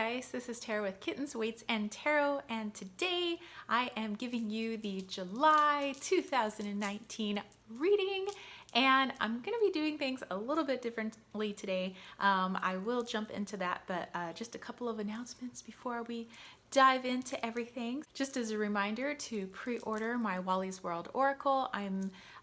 guys, this is Tara with Kittens, Weights, and Tarot, and today I am giving you the July 2019 reading, and I'm going to be doing things a little bit differently today. I will jump into that, but just a couple of announcements before we dive into everything. Just as a reminder to pre-order my Wally's World Oracle.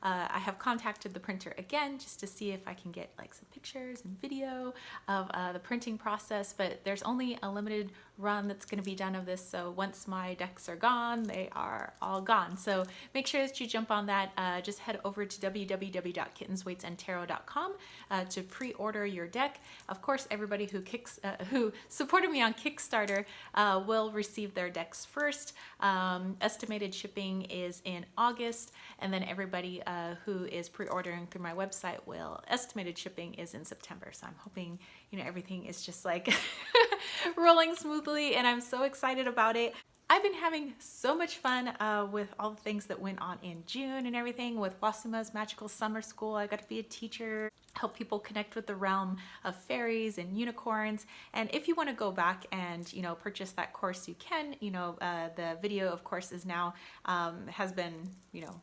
I have contacted the printer again just to see if I can get like some pictures and video of the printing process, but there's only a limited run that's going to be done of this, so once my decks are gone, they are all gone. So make sure that you jump on that. Just head over to www.kittensweightsandtarot.com to pre-order your deck. Of course, everybody who supported me on Kickstarter will receive their decks first. Estimated shipping is in August, and then everybody who is pre-ordering through my website estimated shipping is in September. So I'm hoping, everything is just like rolling smoothly, and I'm so excited about it. I've been having so much fun with all the things that went on in June and everything with Wasima's Magical Summer School. I got to be a teacher, help people connect with the realm of fairies and unicorns. And if you want to go back and, purchase that course, you can. The video, of course, is now, has been,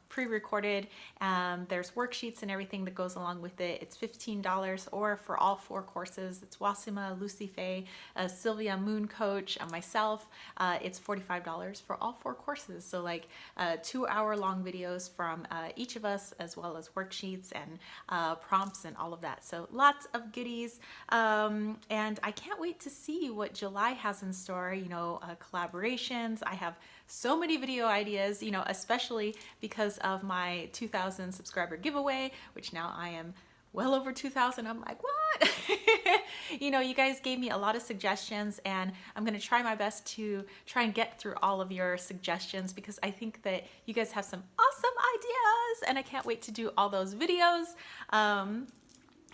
pre-recorded. There's worksheets and everything that goes along with it. It's $15, or for all 4 courses, it's Wasima, Lucy Faye, Sylvia Moon Coach, myself, it's $45 for all 4 courses. So like 2-hour-long videos from each of us, as well as worksheets and prompts and all of that. So lots of goodies, and I can't wait to see what July has in store. Collaborations. I have so many video ideas, especially because of my 2,000 subscriber giveaway, which now I am well over 2,000. I'm like, what? You guys gave me a lot of suggestions, and I'm going to try my best to try and get through all of your suggestions, because I think that you guys have some awesome ideas, and I can't wait to do all those videos.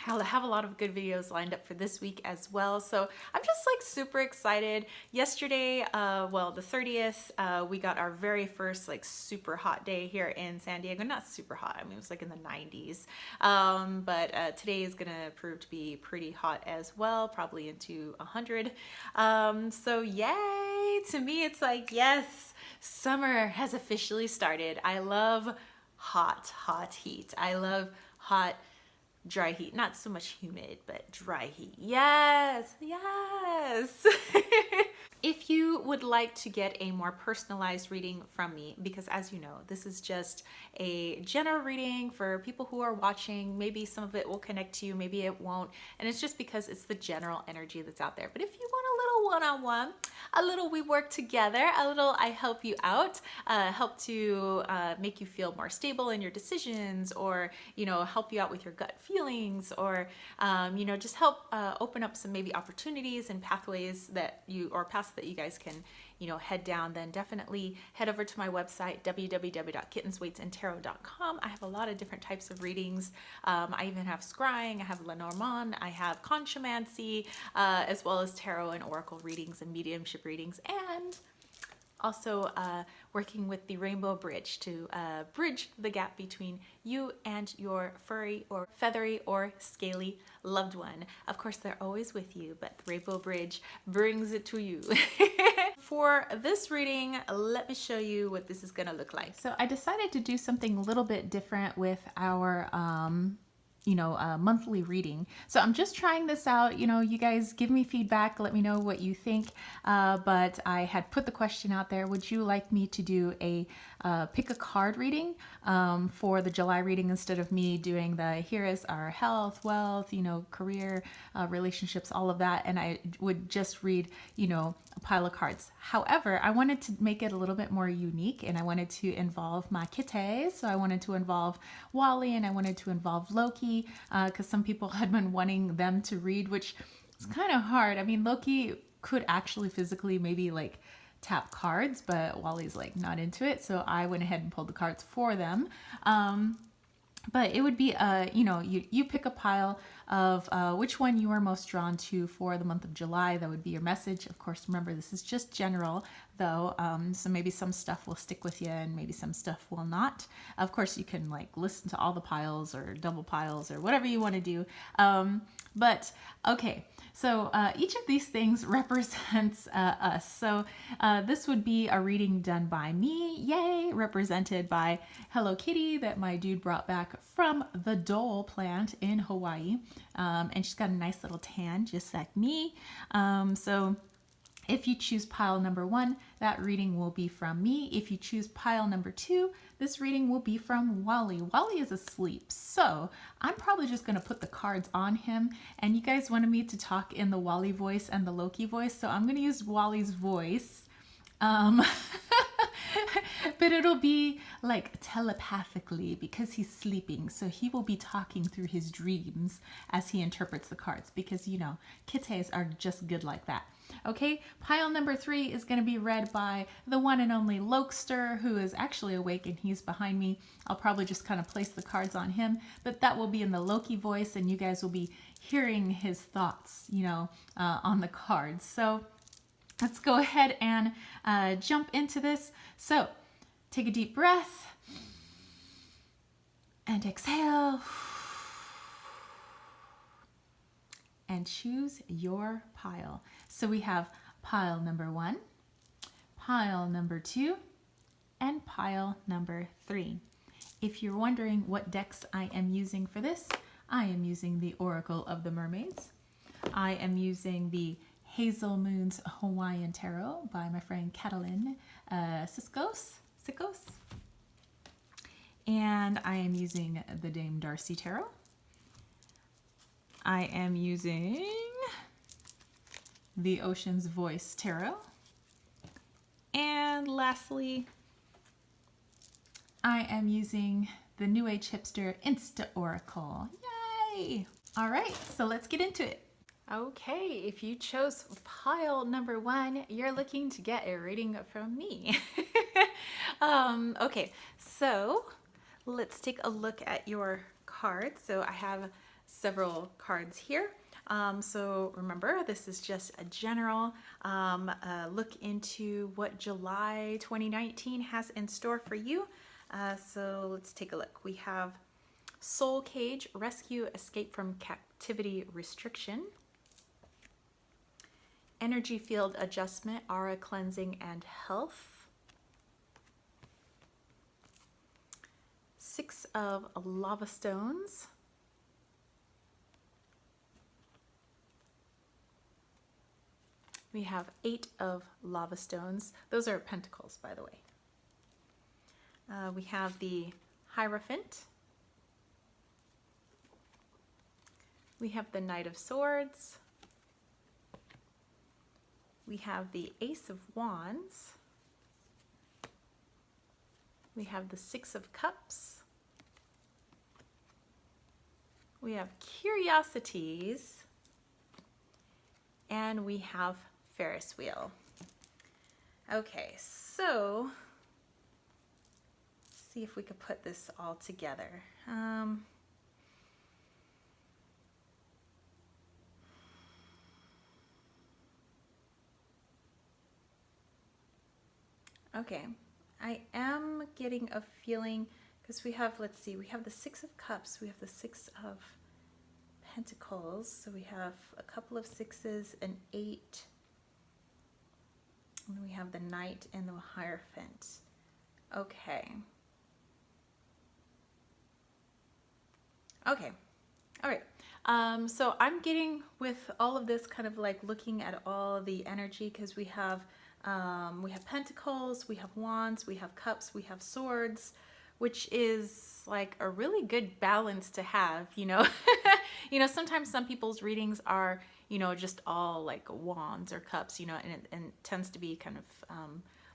I'll have a lot of good videos lined up for this week as well. So I'm just like super excited. Yesterday, well, the 30th, we got our very first like super hot day here in San Diego. Not super hot, I mean, it was like in the 90s. But today is gonna prove to be pretty hot as well, probably into 100. So yay, to me, it's like, yes, summer has officially started. I love hot heat. I love hot, dry heat. Not so much humid, but dry heat. Yes, yes. If you would like to get a more personalized reading from me, because as you know, this is just a general reading for people who are watching. Maybe some of it will connect to you, maybe it won't. And it's just because it's the general energy that's out there. But if you want a little one-on-one, a little we work together, a little I help you out, help to make you feel more stable in your decisions, or, help you out with your gut feelings, or, just help open up some maybe opportunities and pathways that paths that you guys can, head down, then definitely head over to my website, www.kittensweightsandtarot.com. I have a lot of different types of readings. I even have scrying, I have Lenormand, I have conchomancy, as well as tarot and oracle readings and mediumship readings, and also working with the Rainbow Bridge to bridge the gap between you and your furry or feathery or scaly loved one. Of course, they're always with you, but the Rainbow Bridge brings it to you. For this reading, let me show you what this is gonna look like. So I decided to do something a little bit different with our monthly reading. So I'm just trying this out. You guys give me feedback, let me know what you think. But I had put the question out there, would you like me to do a pick a card reading for the July reading, instead of me doing the here is our health, wealth, career, relationships, all of that, and I would just read, a pile of cards. However, I wanted to make it a little bit more unique, and I wanted to involve my kitties. So I wanted to involve Wally, and I wanted to involve Loki, because some people had been wanting them to read, which is kind of hard. I mean, Loki could actually physically maybe like tap cards, but Wally's like not into it, so I went ahead and pulled the cards for them. But it would be, you pick a pile of which one you are most drawn to for the month of July. That would be your message. Of course, remember, this is just general, though, so maybe some stuff will stick with you and maybe some stuff will not. Of course, you can like listen to all the piles or double piles or whatever you want to do. But okay, so each of these things represents us. So this would be a reading done by me, yay, represented by Hello Kitty that my dude brought back from the Dole plant in Hawaii. And she's got a nice little tan, just like me. So if you choose pile number 1, that reading will be from me. If you choose pile number 2, this reading will be from Wally. Wally is asleep, so I'm probably just going to put the cards on him. And you guys wanted me to talk in the Wally voice and the Loki voice, so I'm going to use Wally's voice. But it'll be like telepathically because he's sleeping. So he will be talking through his dreams as he interprets the cards because, you know, kites are just good like that. Okay, pile number 3 is going to be read by the one and only Lokester, who is actually awake and he's behind me. I'll probably just kind of place the cards on him, but that will be in the Loki voice and you guys will be hearing his thoughts, you know, on the cards. So let's go ahead and jump into this. So take a deep breath and exhale and choose your pile. So we have pile number 1, pile number 2, and pile number 3. If you're wondering what decks I am using for this, I am using the Oracle of the Mermaids. I am using the Hazel Moon's Hawaiian Tarot by my friend Catalin Siskos. And I am using the Dame Darcy Tarot. I am using the Ocean's Voice Tarot. And lastly, I am using the New Age Hipster Insta Oracle. Yay! All right, so let's get into it. Okay, if you chose pile number 1, you're looking to get a reading from me. Okay, so let's take a look at your cards. So I have several cards here. So remember, this is just a general look into what July 2019 has in store for you. So let's take a look. We have Soul Cage, Rescue, Escape from Captivity Restriction. Energy Field Adjustment, Aura Cleansing and Health. 6 of Lava Stones. We have 8 of Lava Stones. Those are pentacles, by the way. We have the Hierophant. We have the Knight of Swords. We have the Ace of Wands. We have the 6 of Cups. We have Curiosities. And we have Ferris Wheel. Okay, so let's see if we could put this all together. Okay, I am getting a feeling because we have, let's see, we have the 6 of Cups, we have the 6 of Pentacles, so we have a couple of 6s, an 8, and then we have the Knight and the Hierophant. Okay. Okay. All right. So I'm getting with all of this kind of like looking at all of the energy because we have Pentacles, we have Wands, we have Cups, we have Swords, which is like a really good balance to have, you know. You know, sometimes some people's readings are, you know, just all like wands or cups, you know, and it tends to be kind of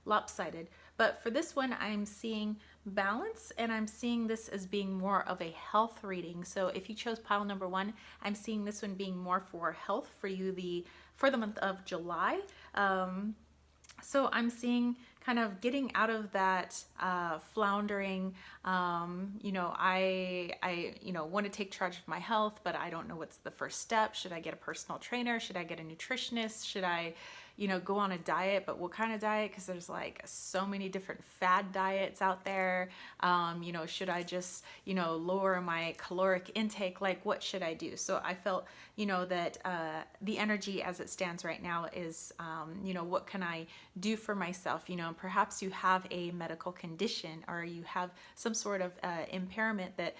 lopsided. But for this one, I'm seeing balance, and I'm seeing this as being more of a health reading. So if you chose pile number 1, I'm seeing this one being more for health for you for the month of July. So I'm seeing kind of getting out of that floundering, you know, I you know, want to take charge of my health, but I don't know what's the first step. Should I get a personal trainer? Should I get a nutritionist? Should I, go on a diet, but what kind of diet? Because there's like so many different fad diets out there. Should I just, lower my caloric intake? Like, what should I do? So I felt, that the energy as it stands right now is, what can I do for myself? Perhaps you have a medical condition, or you have some sort of impairment that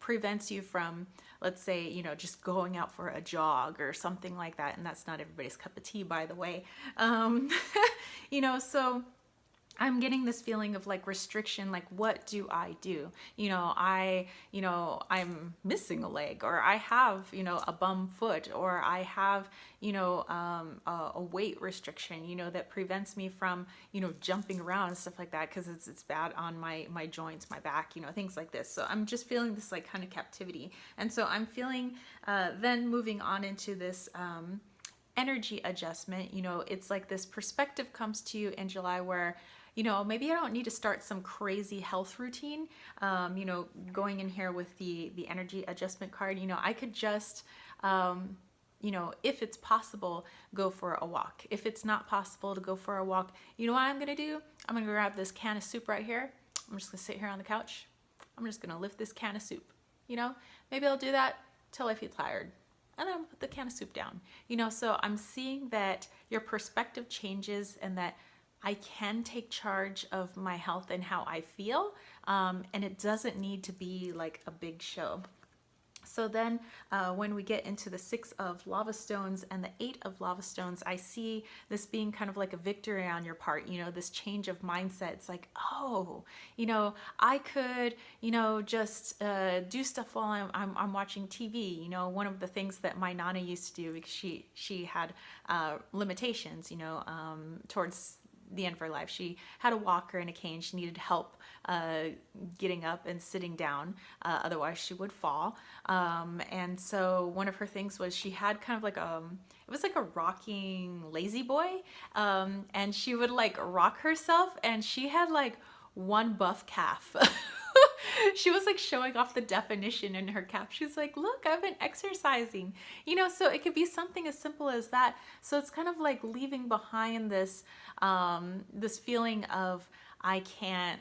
prevents you from, let's say, just going out for a jog or something like that. And that's not everybody's cup of tea, by the way. So I'm getting this feeling of like restriction, like what do I do? I'm missing a leg, or I have, a bum foot, or I have, a weight restriction, that prevents me from, jumping around and stuff like that, because it's bad on my joints, my back, things like this. So I'm just feeling this like kind of captivity. And so I'm feeling then moving on into this energy adjustment. It's like this perspective comes to you in July where, maybe I don't need to start some crazy health routine. Going in here with the energy adjustment card, I could just, if it's possible, go for a walk. If it's not possible to go for a walk, you know what I'm going to do? I'm going to grab this can of soup right here. I'm just going to sit here on the couch. I'm just going to lift this can of soup. Maybe I'll do that till I feel tired. And then I'll put the can of soup down. So I'm seeing that your perspective changes, and that I can take charge of my health and how I feel, and it doesn't need to be like a big show. So then when we get into the 6 of lava stones and the 8 of lava stones, I see this being kind of like a victory on your part, this change of mindset. It's like, oh, I could, just do stuff while I'm watching TV. One of the things that my Nana used to do, because she had limitations, towards the end of her life. She had a walker and a cane. She needed help getting up and sitting down, otherwise she would fall. And so one of her things was she had kind of like it was like a rocking lazy boy, and she would like rock herself, and she had like one buff calf. She was like showing off the definition in her calf. She's like, look, I've been exercising, so it could be something as simple as that. So it's kind of like leaving behind this, this feeling of, I can't,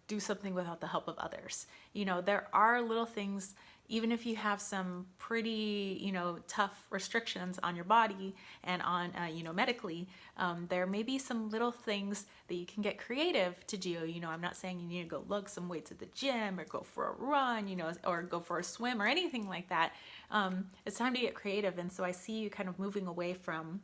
do something without the help of others. There are little things, even if you have some pretty, tough restrictions on your body and on, medically, there may be some little things that you can get creative to do. I'm not saying you need to go lug some weights at the gym or go for a run, or go for a swim or anything like that. It's time to get creative. And so I see you kind of moving away from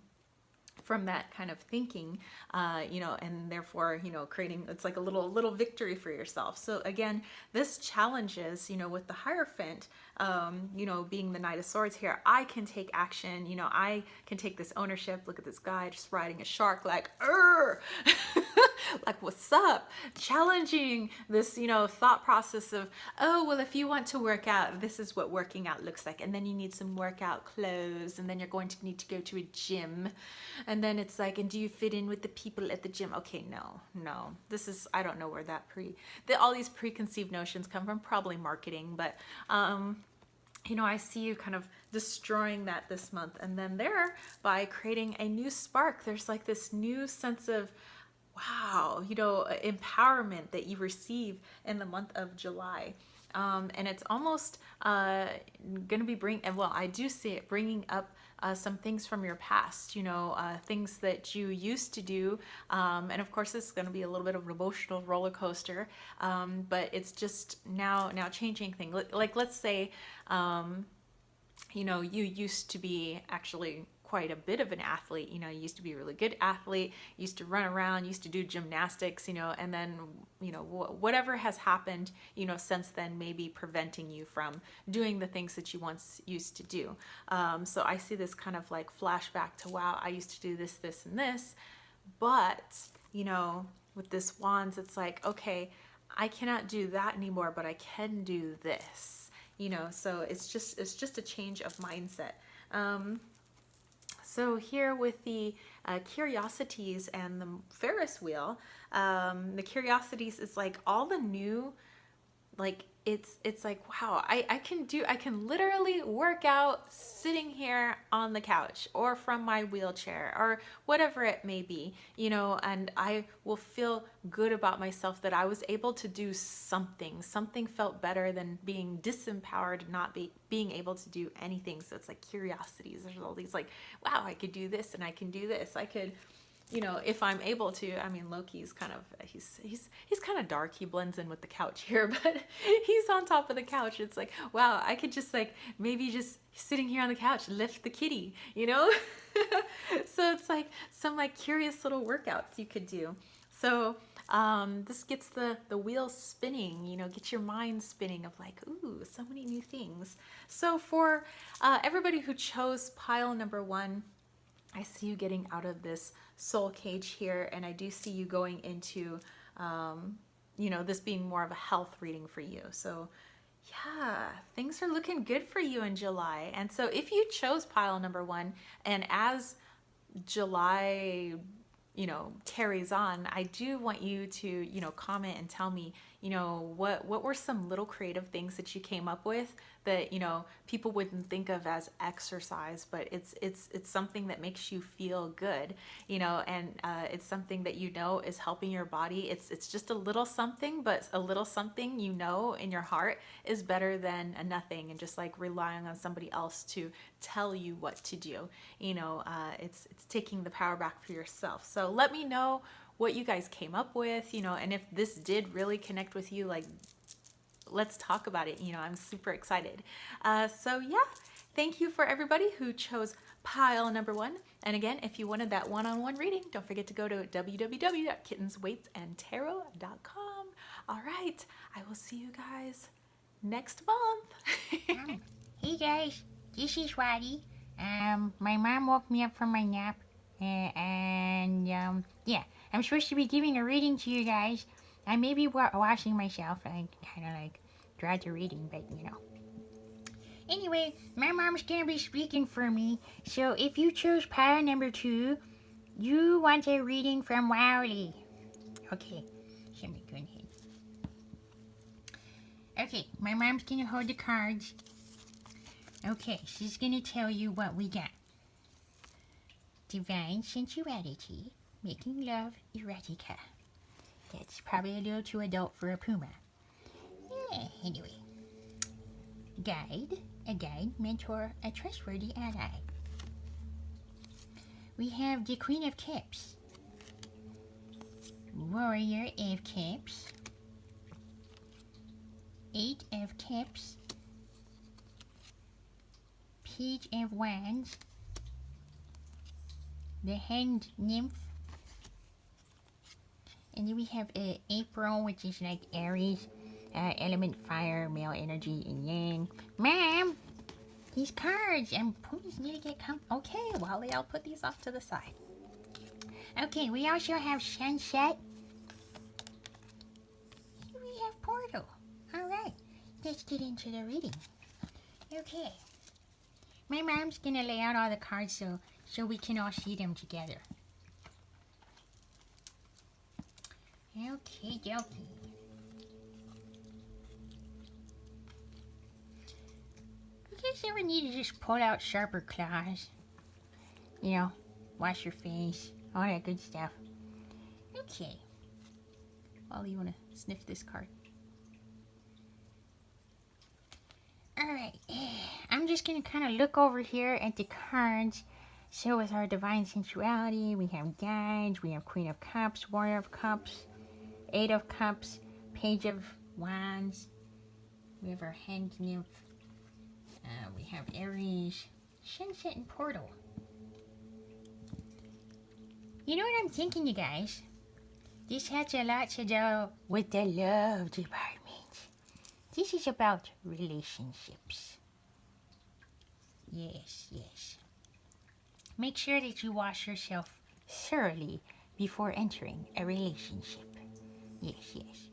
that kind of thinking, and therefore, creating, it's like a little victory for yourself. So again, this challenges, with the Hierophant, being the Knight of Swords here, I can take action, I can take this ownership. Look at this guy just riding a shark, like, like, what's up? Challenging this, thought process of, oh, well, if you want to work out, this is what working out looks like. And then you need some workout clothes, and then you're going to need to go to a gym. And then it's like, and do you fit in with the people at the gym? Okay, no. This is, I don't know where all these preconceived notions come from, probably marketing, but, I see you kind of destroying that this month. And then by creating a new spark, there's like this new sense of, wow, empowerment that you receive in the month of July. And it's almost going to be I do see it bringing up some things from your past, things that you used to do. And of course, it's going to be a little bit of an emotional roller coaster, but it's just now changing things. Like, let's say, you used to be actually quite a bit of an athlete, you used to be a really good athlete, used to run around, used to do gymnastics, and then, whatever has happened, since then, may be preventing you from doing the things that you once used to do. So I see this kind of like flashback to, wow, I used to do this, this, and this, but, with this wands, it's like, okay, I cannot do that anymore, but I can do this, so it's just a change of mindset. So here with the curiosities and the Ferris wheel, the curiosities is like all the new like it's like, wow, I can literally work out sitting here on the couch or from my wheelchair or whatever it may be, you know, and I will feel good about myself that I was able to do something. Something felt better than being disempowered, not being able to do anything. So it's like curiosities. There's all these like, wow, I could do this and I can do this. I could, you know, if I'm able to. I mean, Loki's kind of, he's kind of dark. He blends in with the couch here, but he's on top of the couch. It's like, wow, I could just like maybe just sitting here on the couch lift the kitty, you know. So it's like some like curious little workouts you could do. So this gets the wheels spinning, you know, get your mind spinning of like, ooh, so many new things. So for everybody who chose pile number 1, I see you getting out of this soul cage here, and I do see you going into, you know, this being more of a health reading for you. So yeah, things are looking good for you in July. And so if you chose pile number 1, and as July, you know, carries on, I do want you to, you know, comment and tell me, you know, what were some little creative things that you came up with that, you know, people wouldn't think of as exercise, but it's something that makes you feel good, you know, and it's something that you know is helping your body. It's just a little something, but a little something, you know, in your heart is better than a nothing, and just like relying on somebody else to tell you what to do. You know, it's taking the power back for yourself. So let me know what you guys came up with, you know, and if this did really connect with you, like, let's talk about it. You know, I'm super excited. So yeah, thank you for everybody who chose pile number 1. And again, if you wanted that one-on-one reading, don't forget to go to www.kittensweightsandtarot.com. All right, I will see you guys next month. Hey guys, this is Wally. My mom woke me up from my nap, yeah, I'm supposed to be giving a reading to you guys. I may be washing myself. I kind of like dread the reading, but you know. Anyway, my mom's gonna be speaking for me. So if you chose pile number 2, you want a reading from Wally. Okay, let me go ahead. Okay, my mom's gonna hold the cards. Okay, she's gonna tell you what we got. Divine sensuality, making love erotica. That's probably a little too adult for a puma. Yeah, anyway. Guide, a guide, mentor, a trustworthy ally. We have the Queen of Cups, Warrior of Cups, 8 of Cups, Page of Wands, the Hanged Nymph, and then we have April, which is like Aries, element fire, male energy, and yang. Ma'am, these cards, and please need to get okay, Wally, I'll put these off to the side. Okay, we also have Sunset. We have Portal. Alright, let's get into the reading. Okay. My mom's gonna lay out all the cards so we can all see them together. Okay, dokie. You guys ever need to just pull out sharper claws? You know, wash your face, all that good stuff. Okay. Well, you wanna sniff this card? Alright, I'm just gonna kind of look over here at the cards. So with our divine sensuality, we have guides, we have Queen of Cups, Warrior of Cups, 8 of Cups, Page of Wands, we have our Hanged Nymph, we have Aries, Sunset, and Portal. You know what I'm thinking, you guys? This has a lot to do with the love department. This is about relationships. Yes, yes. Make sure that you wash yourself thoroughly before entering a relationship. Yes, yes.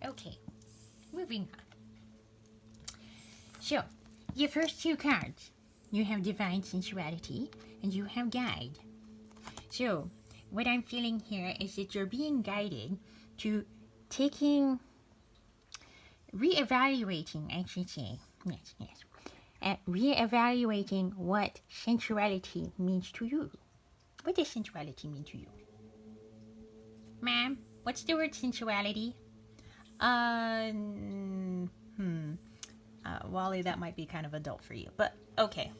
Okay, moving on. So, your first 2 cards. You have Divine Sensuality and you have Guide. So, what I'm feeling here is that you're being guided to taking reevaluating, I should say. Yes, yes. Reevaluating what sensuality means to you. What does sensuality mean to you? Ma'am, what's the word sensuality? Uh, Wally, that might be kind of adult for you, but okay.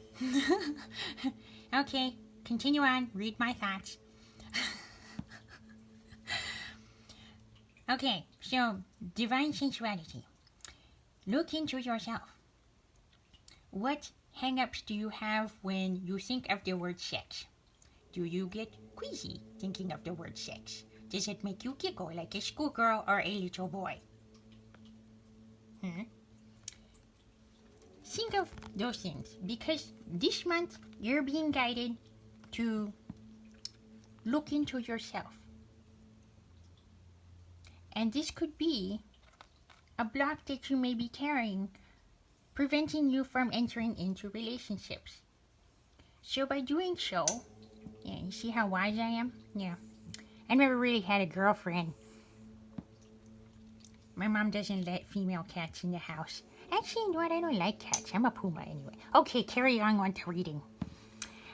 Okay, continue on. Read my thoughts. Okay, so divine sensuality. Look into yourself. What hang-ups do you have when you think of the word sex? Do you get queasy thinking of the word sex? Does it make you giggle like a schoolgirl or a little boy? Think of those things, because this month you're being guided to look into yourself. And this could be a block that you may be carrying, preventing you from entering into relationships. So by doing so, yeah, you see how wise I am? Yeah. I never really had a girlfriend. My mom doesn't let female cats in the house. Actually, you know what? I don't like cats. I'm a puma anyway. Okay, carry on with the reading.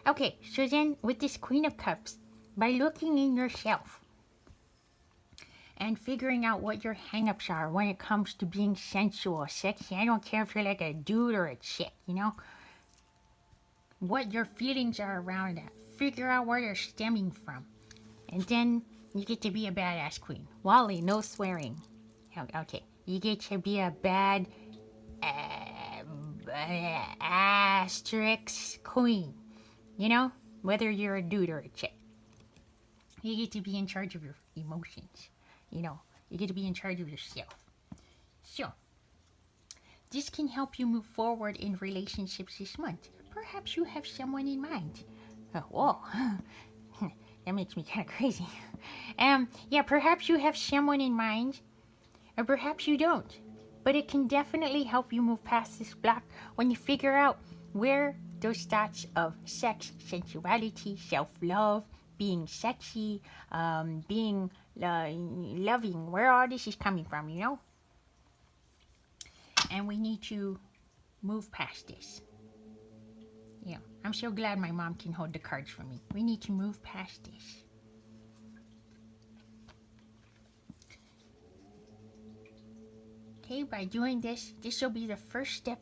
Okay, so then with this Queen of Cups, by looking in yourself and figuring out what your hang-ups are when it comes to being sensual, sexy. I don't care if you're like a dude or a chick, you know? What your feelings are around that. Figure out where they're stemming from. And then you get to be a badass queen. Wally, no swearing. Okay, you get to be a bad asterisk queen. You know? Whether you're a dude or a chick. You get to be in charge of your emotions. You know, you get to be in charge of yourself. So, this can help you move forward in relationships this month. Perhaps you have someone in mind. Whoa, that makes me kind of crazy. Yeah, perhaps you have someone in mind, or perhaps you don't. But it can definitely help you move past this block when you figure out where those thoughts of sex, sensuality, self-love, being sexy, being loving, where all this is coming from, you know? And we need to move past this. Yeah, I'm so glad my mom can hold the cards for me. We need to move past this. Okay, by doing this, this will be the first step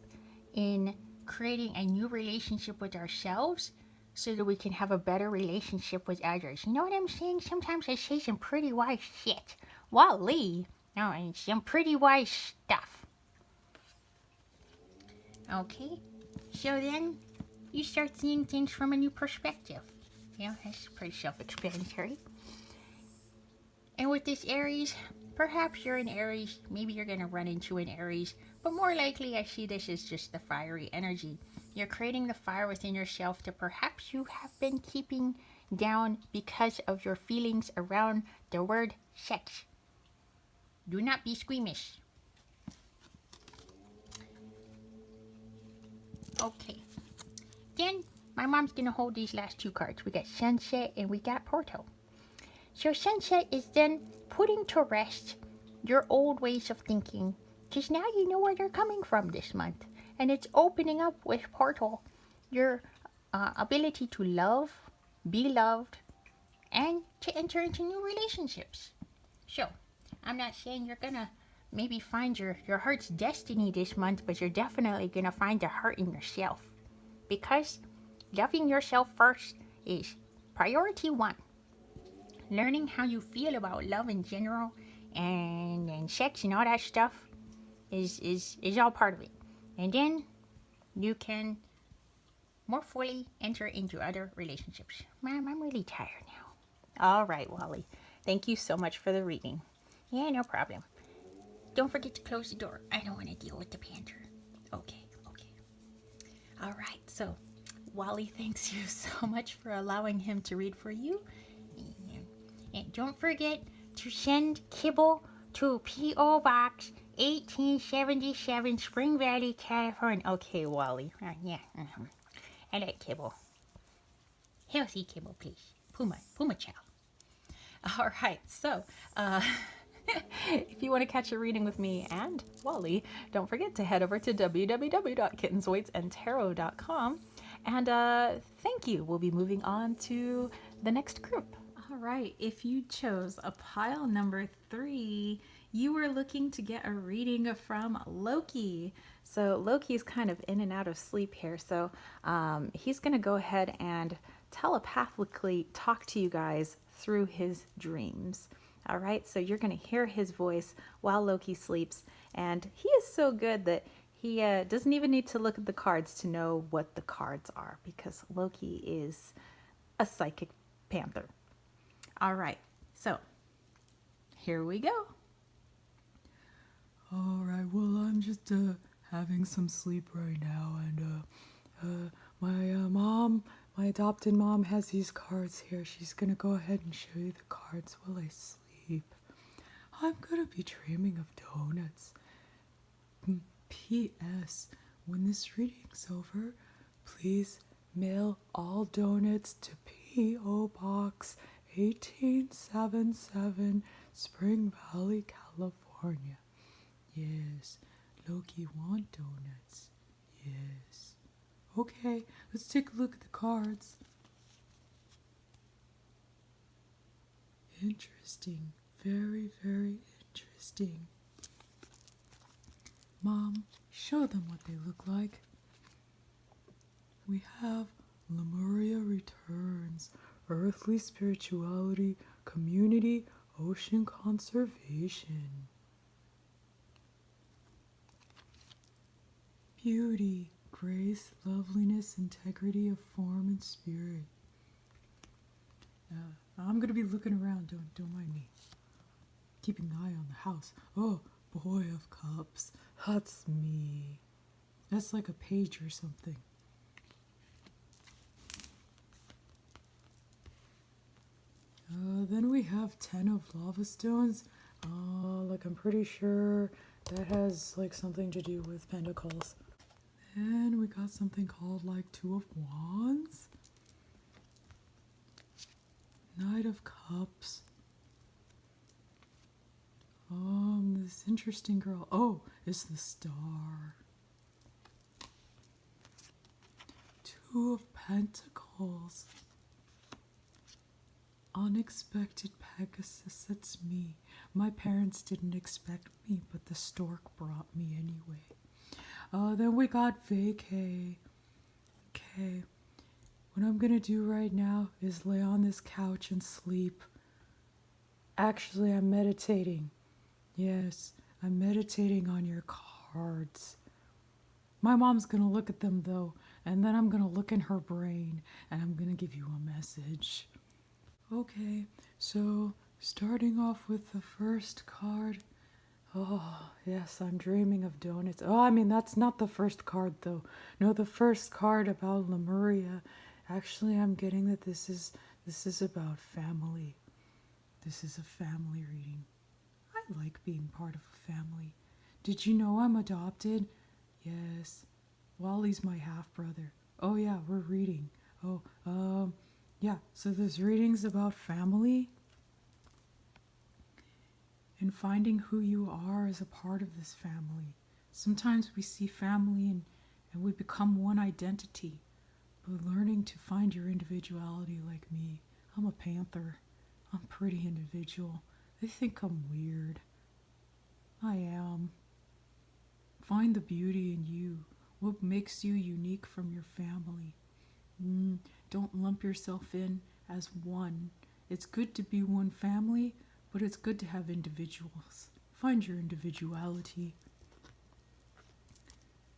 in creating a new relationship with ourselves so that we can have a better relationship with others. You know what I'm saying? Sometimes I say some pretty wise shit. Wally. No, and some pretty wise stuff. Okay, so then you start seeing things from a new perspective. Yeah, that's pretty self-explanatory. And with this Aries, perhaps you're an Aries, maybe you're going to run into an Aries, but more likely I see this as just the fiery energy. You're creating the fire within yourself that perhaps you have been keeping down because of your feelings around the word sex. Do not be squeamish. Okay. Then my mom's going to hold these last two cards. We got Sunset and we got Portal. So Sunset is then putting to rest your old ways of thinking, because now you know where they're coming from this month. And it's opening up with Portal your ability to love, be loved, and to enter into new relationships. So, I'm not saying you're gonna maybe find your heart's destiny this month, but you're definitely gonna find the heart in yourself. Because loving yourself first is priority one. Learning how you feel about love in general and sex and all that stuff is all part of it. And then you can more fully enter into other relationships. Mom, I'm really tired now. All right, Wally. Thank you so much for the reading. Yeah, no problem. Don't forget to close the door. I don't want to deal with the panther. Okay. All right, so Wally thanks you so much for allowing him to read for you. And don't forget to send kibble to P.O. Box 1877, Spring Valley, California. Okay, Wally. Yeah. I like kibble. Healthy kibble, please. Puma chow. All right, so If you want to catch a reading with me and Wally, don't forget to head over to www.kittensweightsandtarot.com. And thank you. We'll be moving on to the next group. All right. If you chose a pile number 3, you were looking to get a reading from Loki. So Loki's kind of in and out of sleep here. So he's going to go ahead and telepathically talk to you guys through his dreams. All right, so you're going to hear his voice while Loki sleeps, and he is so good that he doesn't even need to look at the cards to know what the cards are, because Loki is a psychic panther. All right, so here we go. All right, well, I'm just having some sleep right now, and my adopted mom has these cards here. She's gonna go ahead and show you the cards while I sleep. I'm gonna be dreaming of donuts. P.S. When this reading's over, please mail all donuts to P.O. Box 1877, Spring Valley, California. Yes, Loki want donuts. Yes. Okay, let's take a look at the cards. Interesting. Very, very interesting. Mom, show them what they look like. We have Lemuria returns, earthly spirituality, community, ocean conservation. Beauty, grace, loveliness, integrity of form and spirit. I'm gonna be looking around, don't mind me. Keeping an eye on the house. Oh, boy of cups. That's me. That's like a page or something. Then we have 10 of lava stones. Like I'm pretty sure that has like something to do with pentacles. Then we got something called like 2 of wands. Knight of cups. This interesting girl. Oh, it's the star. 2 of pentacles. Unexpected Pegasus, that's me. My parents didn't expect me, but the stork brought me anyway. Then we got vacay. Okay, what I'm gonna do right now is lay on this couch and sleep. Actually, I'm meditating. Yes, I'm meditating on your cards. My mom's gonna look at them though, and then I'm gonna look in her brain, and I'm gonna give you a message. Okay, so starting off with the first card. Oh, yes, I'm dreaming of donuts. Oh, I mean, that's not the first card, though. No, the first card about Lemuria. Actually, I'm getting that this is about family. This is a family reading. I like being part of a family. Did you know I'm adopted? Yes. Wally's my half-brother. Oh, yeah, we're reading. Yeah, so there's readings about family. And finding who you are as a part of this family. Sometimes we see family and we become one identity, but learning to find your individuality like me. I'm a panther. I'm pretty individual. They think I'm weird. I am. Find the beauty in you. What makes you unique from your family? Don't lump yourself in as one. It's good to be one family, but it's good to have individuals. Find your individuality.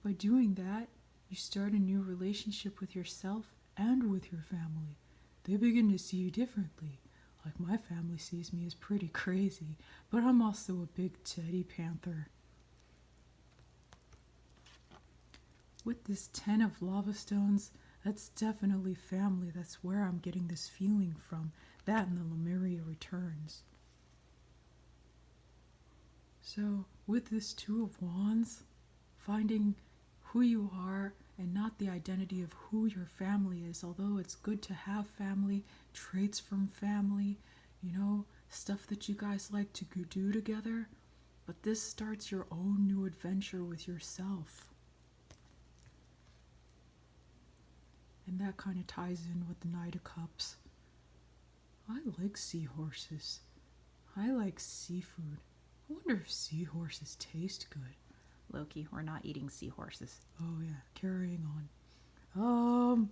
By doing that, you start a new relationship with yourself and with your family. They begin to see you differently. Like my family sees me as pretty crazy, but I'm also a big teddy panther. With this 10 of lava stones, that's definitely family. That's where I'm getting this feeling from. That and the Lemuria returns. So with this 2 of wands, finding who you are and not the identity of who your family is, although it's good to have family, traits from family, stuff that you guys like to do together. But this starts your own new adventure with yourself. And that kind of ties in with the Knight of Cups. I like seahorses. I like seafood. I wonder if seahorses taste good. Loki, we're not eating seahorses. Oh yeah, carrying on.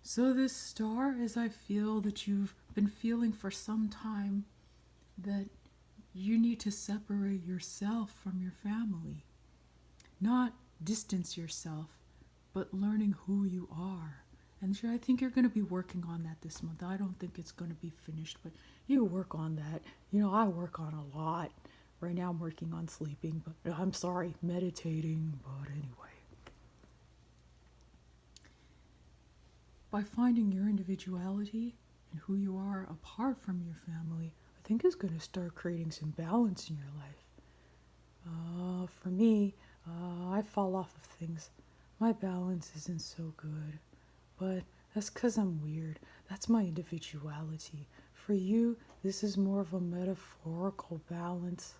So this star is, I feel that you've been feeling for some time that you need to separate yourself from your family. Not distance yourself, but learning who you are. And I think you're going to be working on that this month. I don't think it's going to be finished, but you work on that. I work on a lot. Right now I'm working on sleeping, but I'm sorry, meditating, but anyway. By finding your individuality and who you are apart from your family, I think is going to start creating some balance in your life. For me, I fall off of things. My balance isn't so good, but that's because I'm weird. That's my individuality. For you, this is more of a metaphorical balance.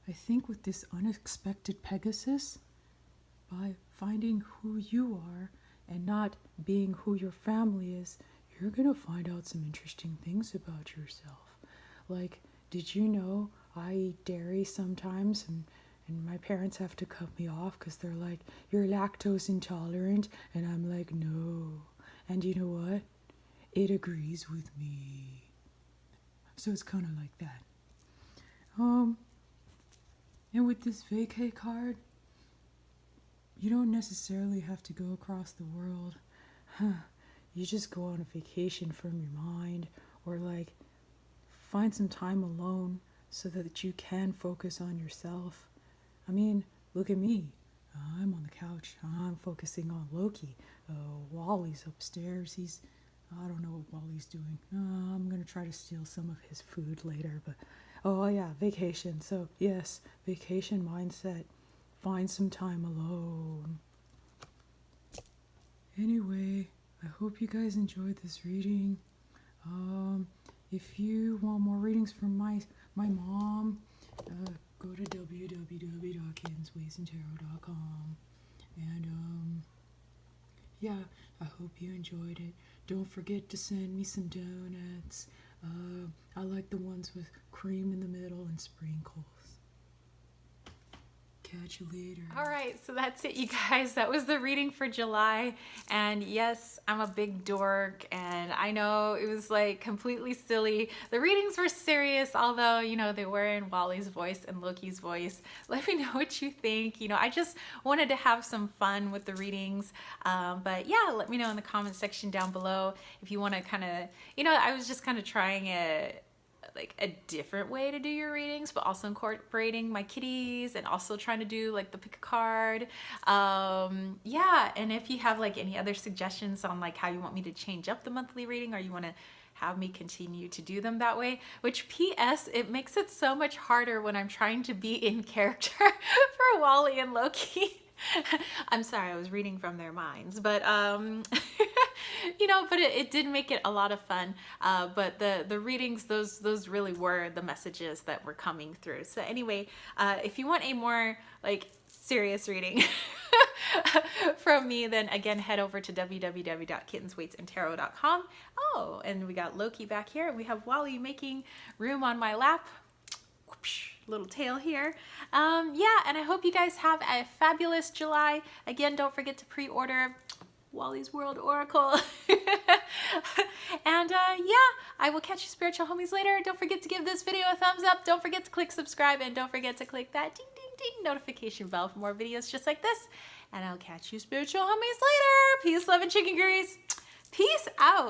I think with this unexpected Pegasus, by finding who you are and not being who your family is, you're going to find out some interesting things about yourself. Like, did you know I eat dairy sometimes and my parents have to cut me off because they're like, you're lactose intolerant, and I'm like, no. And you know what? It agrees with me. So it's kind of like that. And with this vacay card, you don't necessarily have to go across the world. You just go on a vacation from your mind, or like find some time alone so that you can focus on yourself. I mean, look at me. I'm on the couch. I'm focusing on Loki. Wally's upstairs. I don't know what Wally's doing. I'm going to try to steal some of his food later. But, oh yeah, vacation. So, yes, vacation mindset. Find some time alone. Anyway, I hope you guys enjoyed this reading. If you want more readings from my mom, go to www.kittenswaitsandtarot.com. And yeah, I hope you enjoyed it. Don't forget to send me some donuts. I like the ones with cream in the middle and sprinkles. Catch you later. All right, so that's it, you guys. That was the reading for July. And yes, I'm a big dork, and I know it was like completely silly. The readings were serious, although, they were in Wally's voice and Loki's voice. Let me know what you think. I just wanted to have some fun with the readings. But yeah, let me know in the comment section down below if you want to kind of, I was just kind of trying it like a different way to do your readings, but also incorporating my kitties and also trying to do like the pick a card. Yeah, and if you have like any other suggestions on like how you want me to change up the monthly reading, or you want to have me continue to do them that way, which PS, it makes it so much harder when I'm trying to be in character for Wally and Loki. I'm sorry, I was reading from their minds, but but it did make it a lot of fun. But the readings, those really were the messages that were coming through. So anyway, if you want a more like serious reading from me, then again, head over to www.kittenswaitsandtarot.com. Oh, and we got Loki back here, and we have Wally making room on my lap. Whoosh, little tail here. Yeah, and I hope you guys have a fabulous July. Again, don't forget to pre-order Wally's World Oracle. And yeah, I will catch you spiritual homies later. Don't forget to give this video a thumbs up. Don't forget to click subscribe, and don't forget to click that ding ding ding notification bell for more videos just like this. And I'll catch you spiritual homies later. Peace, love, and chicken grease. Peace out.